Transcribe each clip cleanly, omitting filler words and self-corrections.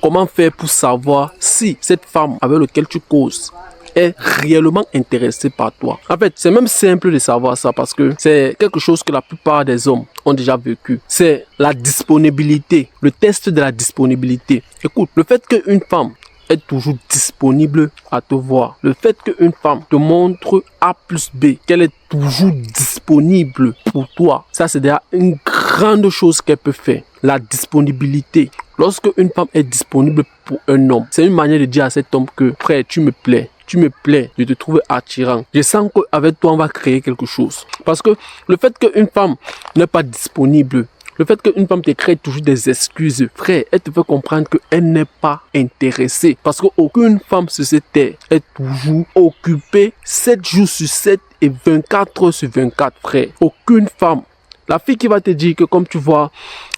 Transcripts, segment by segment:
Comment faire pour savoir si cette femme avec laquelle tu causes est réellement intéressée par toi? En fait, c'est même simple de savoir ça parce que c'est quelque chose que la plupart des hommes ont déjà vécu. C'est la disponibilité, le test de la disponibilité. Écoute, le fait qu'une femme est toujours disponible à te voir, le fait qu'une femme te montre A plus B, qu'elle est toujours disponible pour toi, ça c'est déjà une grande chose qu'elle peut faire. La disponibilité. Lorsque une femme est disponible pour un homme, c'est une manière de dire à cet homme que frère, tu me plais. Tu me plais, je te trouve attirant. Je sens qu'avec toi, on va créer quelque chose. Parce que le fait qu'une femme n'est pas disponible, le fait qu'une femme te crée toujours des excuses, frère, elle te fait comprendre qu'elle n'est pas intéressée. Parce qu'aucune femme sur cette terre est toujours occupée 7 jours sur 7 et 24 heures sur 24, frère. Aucune femme. La fille qui va te dire que comme tu vois,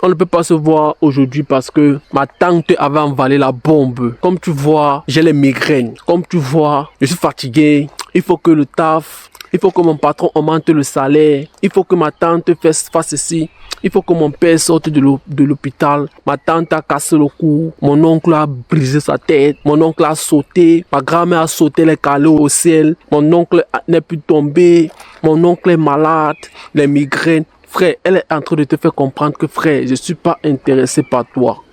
on ne peut pas se voir aujourd'hui parce que ma tante avait envalé la bombe. Comme tu vois, j'ai les migraines. Comme tu vois, je suis fatigué. Il faut que le taf, il faut que mon patron augmente le salaire. Il faut que ma tante fasse ceci. Il faut que mon père sorte de l'hôpital. Ma tante a cassé le cou. Mon oncle a brisé sa tête. Mon oncle a sauté. Ma grand-mère a sauté les calots au ciel. Mon oncle n'est plus tombé. Mon oncle est malade. Les migraines. Frère, elle est en train de te faire comprendre que frère, je ne suis pas intéressé par toi.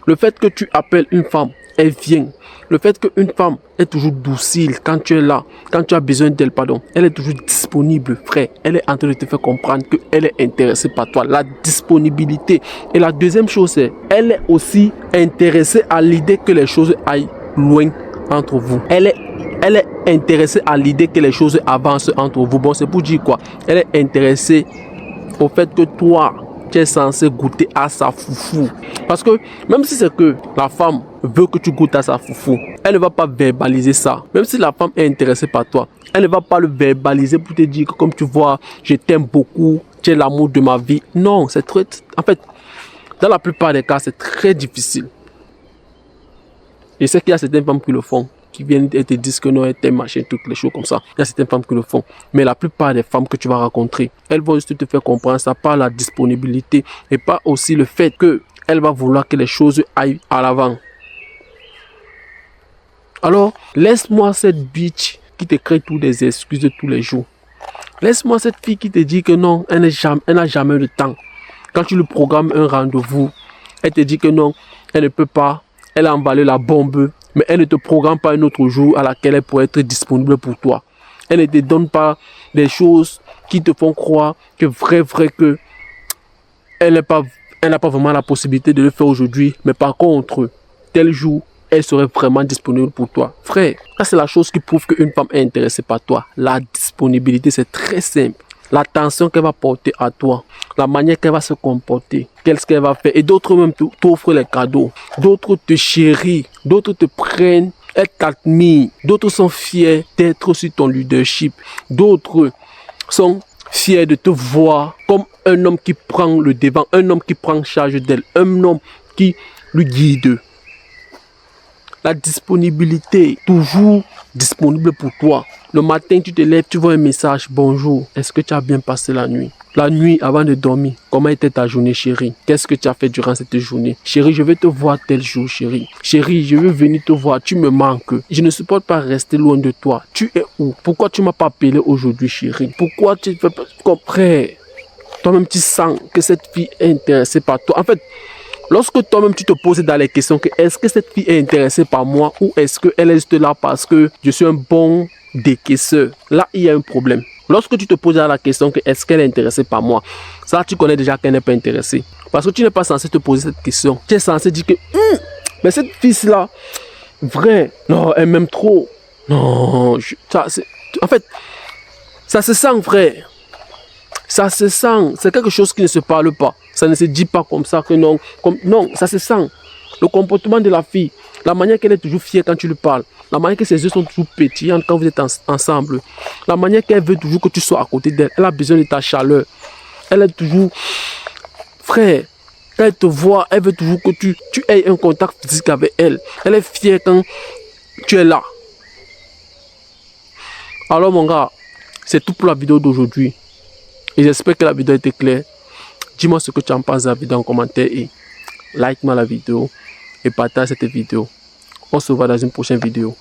Le fait que tu appelles une femme, elle vient. Le fait qu'une femme est toujours docile quand tu es là, quand tu as besoin d'elle, pardon, elle est toujours disponible, frère. Elle est en train de te faire comprendre qu'elle est intéressée par toi. La disponibilité. Et la deuxième chose, c'est elle est aussi intéressée à l'idée que les choses aillent loin entre vous. Elle est intéressée à l'idée que les choses avancent entre vous. Bon, c'est pour dire quoi? Elle est intéressée au fait que toi, tu es censé goûter à sa foufou. Parce que même si c'est que la femme veut que tu goûtes à sa foufou, elle ne va pas verbaliser ça. Même si la femme est intéressée par toi, elle ne va pas le verbaliser pour te dire que comme tu vois, je t'aime beaucoup, tu es l'amour de ma vie. Non, c'est très... En fait, dans la plupart des cas, c'est très difficile. Je sais qu'il y a certaines femmes qui le font, qui viennent et te disent que non, elle t'aime, machin, toutes les choses comme ça. Il y a certaines femmes qui le font. Mais la plupart des femmes que tu vas rencontrer, elles vont juste te faire comprendre ça par la disponibilité et pas aussi le fait qu'elle va vouloir que les choses aillent à l'avant. Alors, laisse-moi cette bitch qui te crée toutes des excuses tous les jours. Laisse-moi cette fille qui te dit que non, elle n'a jamais le temps. Quand tu lui programmes un rendez-vous, elle te dit que non, elle ne peut pas. Elle a emballé la bombe, mais elle ne te programme pas un autre jour à laquelle elle pourrait être disponible pour toi. Elle ne te donne pas des choses qui te font croire que vrai que elle n'a pas vraiment la possibilité de le faire aujourd'hui, mais par contre, tel jour, elle serait vraiment disponible pour toi. Frère, ça c'est la chose qui prouve qu'une femme est intéressée par toi. La disponibilité, c'est très simple. L'attention qu'elle va porter à toi, la manière qu'elle va se comporter, qu'est-ce qu'elle va faire. Et d'autres même t'offrent les cadeaux, d'autres te chérissent, d'autres te prennent, elles t'admirent, d'autres sont fiers d'être sur ton leadership, d'autres sont fiers de te voir comme un homme qui prend le devant, un homme qui prend charge d'elle, un homme qui lui guide. La disponibilité, toujours disponible pour toi. Le matin, tu te lèves, tu vois un message. Bonjour, est-ce que tu as bien passé la nuit? La nuit, avant de dormir, comment était ta journée, chérie? Qu'est-ce que tu as fait durant cette journée? Chérie, je vais te voir tel jour, chérie. Chérie, je veux venir te voir. Tu me manques. Je ne supporte pas rester loin de toi. Tu es où? Pourquoi tu ne m'as pas appelé aujourd'hui, chérie? Pourquoi tu ne fais pas comprendre? Toi-même, tu sens que cette fille est intéressée par toi. En fait, lorsque toi-même tu te poses dans les questions que est-ce que cette fille est intéressée par moi ou est-ce qu'elle est juste là parce que je suis un bon décaisseur, là il y a un problème. Lorsque tu te poses la question que est-ce qu'elle est intéressée par moi, ça tu connais déjà qu'elle n'est pas intéressée. Parce que tu n'es pas censé te poser cette question. Tu es censé dire que mais cette fille-là, vrai, non, elle m'aime trop. Non, en fait, ça se sent, frère. Ça se sent, c'est quelque chose qui ne se parle pas. Ça ne se dit pas comme ça que non. Non, ça se sent. Le comportement de la fille, la manière qu'elle est toujours fière quand tu lui parles, la manière que ses yeux sont toujours pétillants quand vous êtes ensemble, la manière qu'elle veut toujours que tu sois à côté d'elle, elle a besoin de ta chaleur. Elle est toujours, frère, quand elle te voit, elle veut toujours que tu aies un contact physique avec elle. Elle est fière quand tu es là. Alors mon gars, c'est tout pour la vidéo d'aujourd'hui. Et j'espère que la vidéo était claire. Dis-moi ce que tu en penses de la vidéo en commentaire et like-moi la vidéo et partage cette vidéo. On se voit dans une prochaine vidéo.